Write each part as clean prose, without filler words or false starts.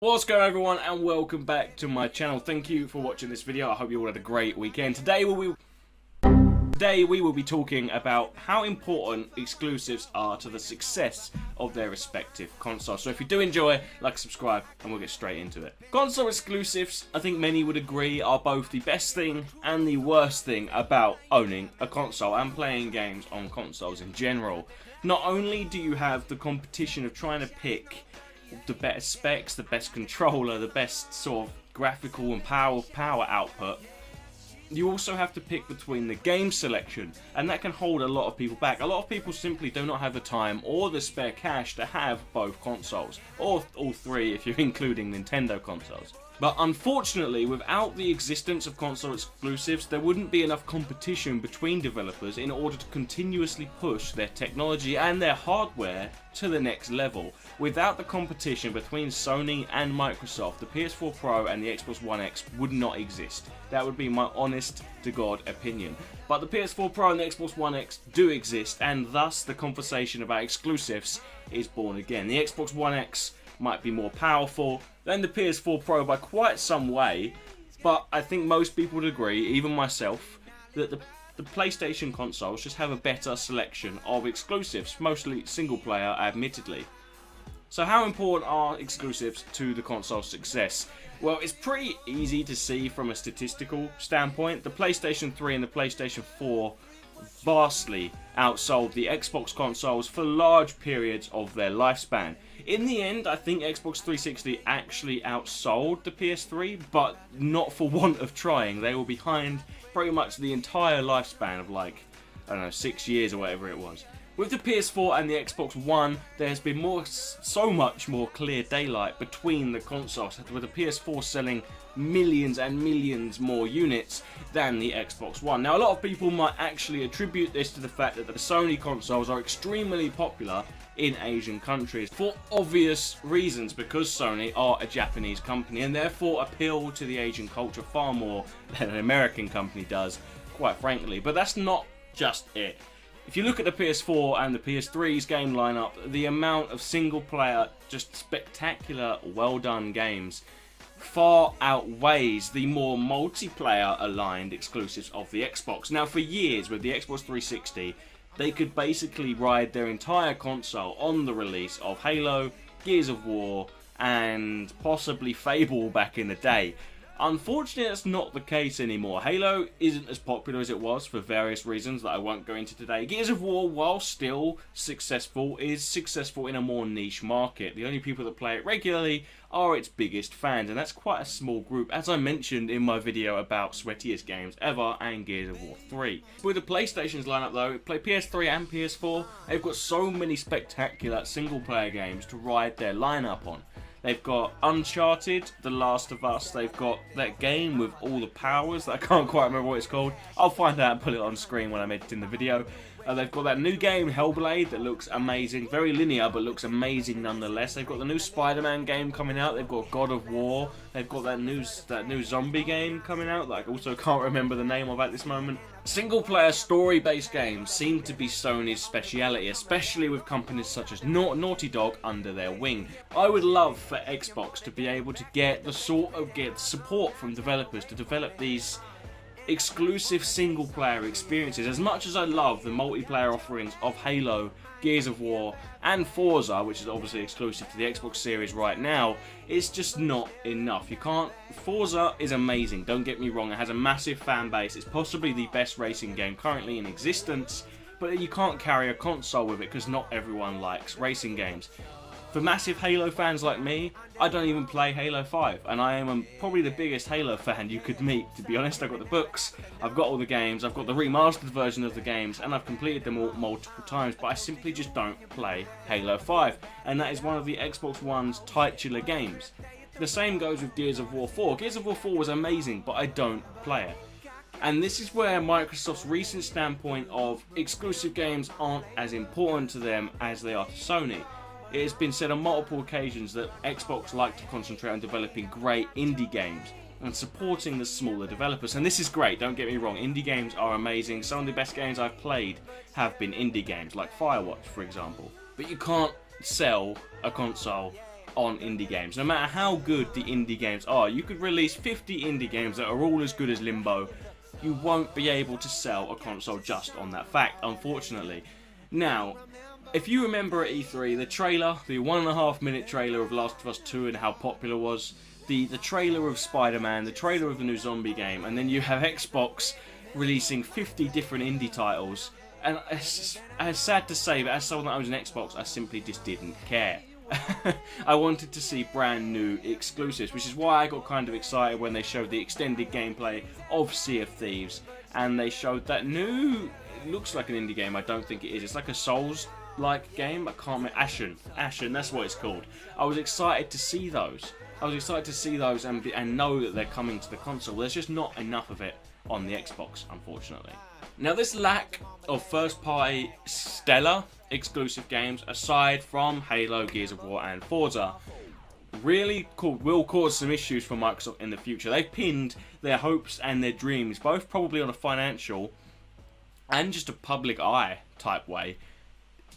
What's going on, everyone, and welcome back to my channel. Thank you for watching this video. I hope you all had a great weekend. Today we will be talking about how important exclusives are to the success of their respective consoles. So if you do enjoy, like, subscribe, and we'll get straight into it. Console exclusives, I think many would agree, are both the best thing and the worst thing about owning a console and playing games on consoles in general. Not only do you have the competition of trying to pick the better specs, the best controller, the best sort of graphical and power output, you also have to pick between the game selection, and that can hold a lot of people back. A lot of people simply do not have the time or the spare cash to have both consoles, or all three if you're including Nintendo consoles. But unfortunately, without the existence of console exclusives, there wouldn't be enough competition between developers in order to continuously push their technology and their hardware to the next level. Without the competition between Sony and Microsoft, the PS4 Pro and the Xbox One X would not exist. That would be my honest to God opinion. But the PS4 Pro and the Xbox One X do exist, and thus the conversation about exclusives is born again. The Xbox One X might be more powerful than the PS4 Pro by quite some way, but I think most people would agree, even myself, that the PlayStation consoles just have a better selection of exclusives, mostly single player admittedly. So how important are exclusives to the console's success? Well, it's pretty easy to see from a statistical standpoint. The PlayStation 3 and the PlayStation 4 vastly outsold the Xbox consoles for large periods of their lifespan. In the end, I think Xbox 360 actually outsold the PS3, but not for want of trying. They were behind pretty much the entire lifespan of, like, I don't know, 6 years or whatever it was. With the PS4 and the Xbox One, there's been so much more clear daylight between the consoles, with the PS4 selling millions and millions more units than the Xbox One. Now, a lot of people might actually attribute this to the fact that the Sony consoles are extremely popular in Asian countries for obvious reasons, because Sony are a Japanese company and therefore appeal to the Asian culture far more than an American company does, quite frankly. But that's not just it. If you look at the PS4 and the PS3's game lineup, the amount of single player, just spectacular, well done games far outweighs the more multiplayer aligned exclusives of the Xbox. Now, for years with the Xbox 360, they could basically ride their entire console on the release of Halo, Gears of War, and possibly Fable back in the day. Unfortunately, that's not the case anymore. Halo isn't as popular as it was for various reasons that I won't go into today. Gears of War, while still successful, is successful in a more niche market. The only people that play it regularly are its biggest fans, and that's quite a small group, as I mentioned in my video about sweatiest games ever and Gears of War 3. With the PlayStation's lineup though, play PS3 and PS4, they've got so many spectacular single player games to ride their lineup on. They've got Uncharted, The Last of Us, they've got that game with all the powers that I can't quite remember what it's called. I'll find out and put it on screen when I'm editing the video. They've got that new game, Hellblade, that looks amazing. Very linear, but looks amazing nonetheless. They've got the new Spider-Man game coming out. They've got God of War. They've got that new zombie game coming out that I also can't remember the name of at this moment. Single-player, story-based games seem to be Sony's speciality, especially with companies such as Naughty Dog under their wing. I would love for Xbox to be able to get support from developers to develop these exclusive single-player experiences. As much as I love the multiplayer offerings of Halo, Gears of War, and Forza, which is obviously exclusive to the Xbox Series right now, it's just not enough. Forza is amazing, don't get me wrong, it has a massive fan base, it's possibly the best racing game currently in existence, but you can't carry a console with it because not everyone likes racing games. For massive Halo fans like me, I don't even play Halo 5, and I am probably the biggest Halo fan you could meet, to be honest. I've got the books, I've got all the games, I've got the remastered version of the games, and I've completed them all multiple times, but I simply just don't play Halo 5, and that is one of the Xbox One's titular games. The same goes with Gears of War 4. Gears of War 4 was amazing, but I don't play it. And this is where Microsoft's recent standpoint of exclusive games aren't as important to them as they are to Sony. It has been said on multiple occasions that Xbox like to concentrate on developing great indie games and supporting the smaller developers. And this is great, don't get me wrong, indie games are amazing. Some of the best games I've played have been indie games, like Firewatch, for example. But you can't sell a console on indie games. No matter how good the indie games are, you could release 50 indie games that are all as good as Limbo. You won't be able to sell a console just on that fact, unfortunately. Now, if you remember at E3, the trailer, the 1.5 minute trailer of Last of Us 2 and how popular it was, the trailer of Spider-Man, the trailer of the new zombie game, and then you have Xbox releasing 50 different indie titles. And it's sad to say, but as someone that owns an Xbox, I simply just didn't care. I wanted to see brand new exclusives, which is why I got kind of excited when they showed the extended gameplay of Sea of Thieves, and they showed that new, it looks like an indie game, I don't think it is, it's like a Souls-like game, I can't remember, Ashen, that's what it's called. I was excited to see those. And know that they're coming to the console. There's just not enough of it on the Xbox, unfortunately. Now, this lack of first-party stellar exclusive games, aside from Halo, Gears of War, and Forza, really will cause some issues for Microsoft in the future. They've pinned their hopes and their dreams, both probably on a financial and just a public eye type way,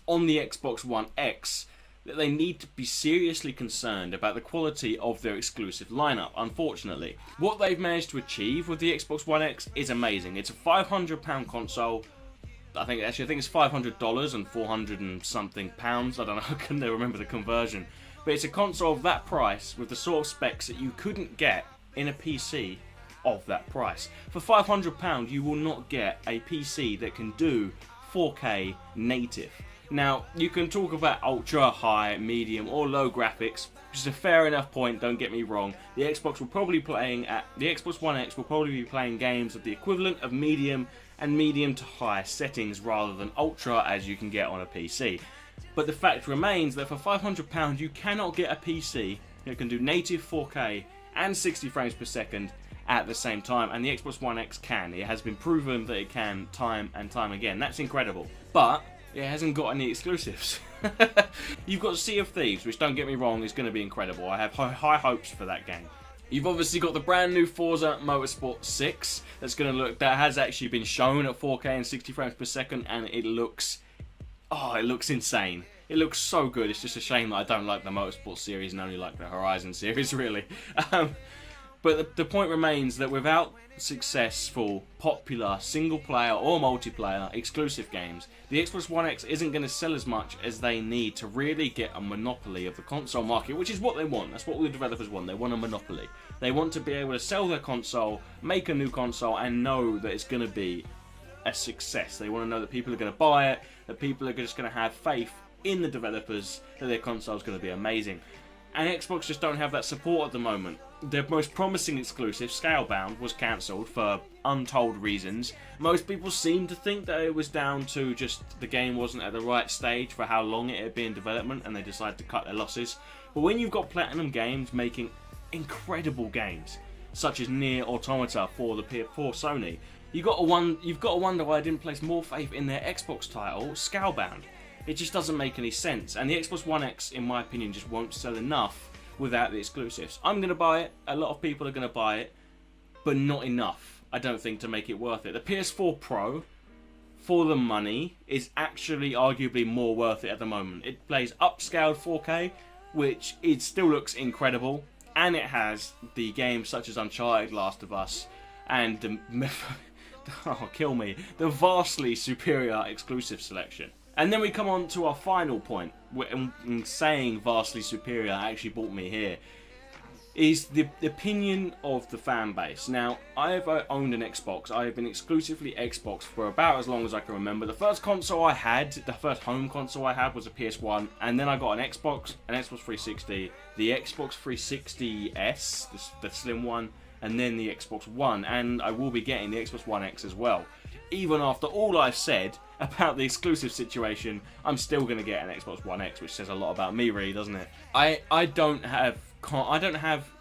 on the Xbox One X, that they need to be seriously concerned about the quality of their exclusive lineup, unfortunately. What they've managed to achieve with the Xbox One X is amazing. It's a £500 console. I think it's $500 and 400 and something pounds. I don't know, I couldn't remember the conversion. But it's a console of that price with the sort of specs that you couldn't get in a PC of that price. For £500, you will not get a PC that can do 4K native. Now, you can talk about ultra, high, medium, or low graphics, which is a fair enough point, don't get me wrong. The Xbox One X will probably be playing games of the equivalent of medium and medium to high settings rather than ultra as you can get on a PC. But the fact remains that for £500 you cannot get a PC that can do native 4K and 60 frames per second at the same time, and the Xbox One X can. It has been proven that it can time and time again. That's incredible. But it hasn't got any exclusives. You've got Sea of Thieves, which, don't get me wrong, is going to be incredible. I have high hopes for that game. You've obviously got the brand new Forza Motorsport 6 that has actually been shown at 4K and 60 frames per second, and it looks insane. It looks so good. It's just a shame that I don't like the Motorsport series and only like the Horizon series, really. But the point remains that without successful, popular, single-player or multiplayer exclusive games, the Xbox One X isn't going to sell as much as they need to really get a monopoly of the console market, which is what they want. That's what all the developers want. They want a monopoly. They want to be able to sell their console, make a new console, and know that it's going to be a success. They want to know that people are going to buy it, that people are just going to have faith in the developers, that their console is going to be amazing. And Xbox just don't have that support at the moment. Their most promising exclusive, Scalebound, was cancelled for untold reasons. Most people seem to think that it was down to just the game wasn't at the right stage for how long it had been in development, and they decided to cut their losses. But when you've got Platinum Games making incredible games, such as Nier Automata for the PS4 Sony, you've got to wonder why I didn't place more faith in their Xbox title, Scalebound. It just doesn't make any sense, and the Xbox One X, in my opinion, just won't sell enough without the exclusives. I'm going to buy it, a lot of people are going to buy it, but not enough, I don't think, to make it worth it. The PS4 Pro, for the money, is actually arguably more worth it at the moment. It plays upscaled 4K, which it still looks incredible, and it has the games such as Uncharted, Last of Us, and the vastly superior exclusive selection. And then we come on to our final point, and saying vastly superior actually brought me here, is the opinion of the fan base. Now, I have owned an Xbox. I have been exclusively Xbox for about as long as I can remember. The first console I had, the first home console I had, was a PS1, and then I got an Xbox 360, the Xbox 360S, the slim one, and then the Xbox One, and I will be getting the Xbox One X as well. Even after all I've said about the exclusive situation, I'm still going to get an Xbox One X, which says a lot about me, really, doesn't it? I don't have,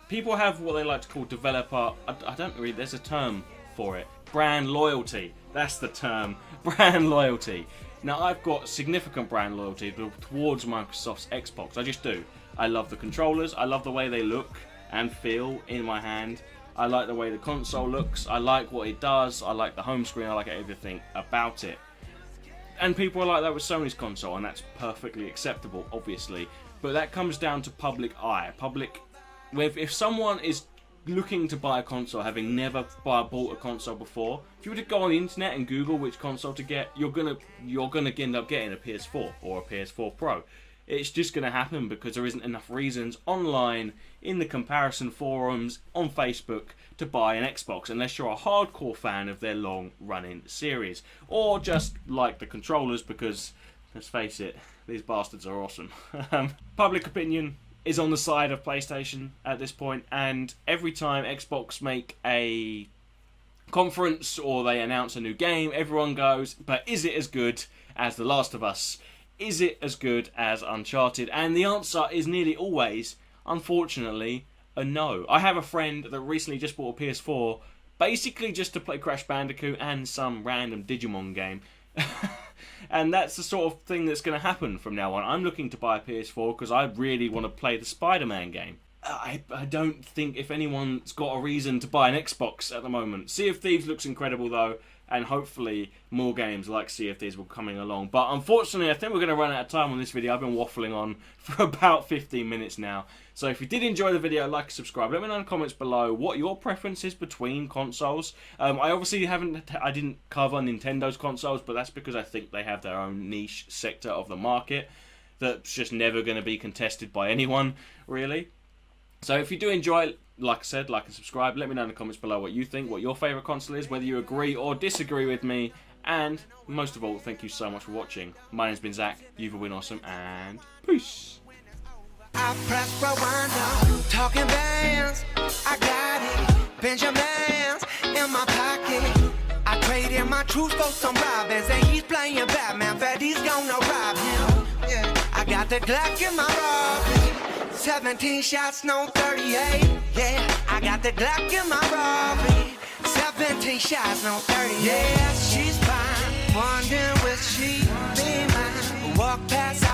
people have what they like to call developer, I don't really, there's a term for it. Brand loyalty, that's the term, brand loyalty. Now, I've got significant brand loyalty towards Microsoft's Xbox, I just do. I love the controllers, I love the way they look and feel in my hand. I like the way the console looks, I like what it does, I like the home screen, I like everything about it. And people are like that with Sony's console, and that's perfectly acceptable, obviously. but that comes down to public eye. If someone is looking to buy a console having never bought a console before, if you were to go on the internet and Google which console to get, you're gonna end up getting a PS4 or a PS4 Pro. It's just gonna happen because there isn't enough reasons online in the comparison forums on Facebook to buy an Xbox unless you're a hardcore fan of their long running series, or just like the controllers, because let's face it, these bastards are awesome. Public opinion is on the side of PlayStation at this point, and every time Xbox make a conference or they announce a new game, everyone goes, but is it as good as The Last of Us? Is it as good as Uncharted? And the answer is nearly always, unfortunately, a no. I have a friend that recently just bought a PS4 basically just to play Crash Bandicoot and some random Digimon game. And that's the sort of thing that's going to happen from now on. I'm looking to buy a PS4 because I really want to play the Spider-Man game. I don't think if anyone's got a reason to buy an Xbox at the moment. Sea of Thieves looks incredible though, and hopefully more games like Sea of Thieves will be coming along. But unfortunately, I think we're going to run out of time on this video. I've been waffling on for about 15 minutes now. So if you did enjoy the video, like and subscribe. Let me know in the comments below what your preference is between consoles. I obviously I didn't cover Nintendo's consoles, but that's because I think they have their own niche sector of the market that's just never going to be contested by anyone, really. So if you do enjoy it, like I said, like and subscribe. Let me know in the comments below what you think, what your favourite console is, whether you agree or disagree with me. And most of all, thank you so much for watching. My name's been Zach. You've been awesome, and peace. I press rewind, talking bands, I got it, Benjamins in my pocket. I traded my truth for some robbers, and he's playing Batman, Freddy's gonna rob him. Yeah. I got the Glock in my robbery, 17 shots, no 38. Yeah, I got the Glock in my robbery, 17 shots, no 38. Yeah, she's fine, wondering will she be mine. Walk past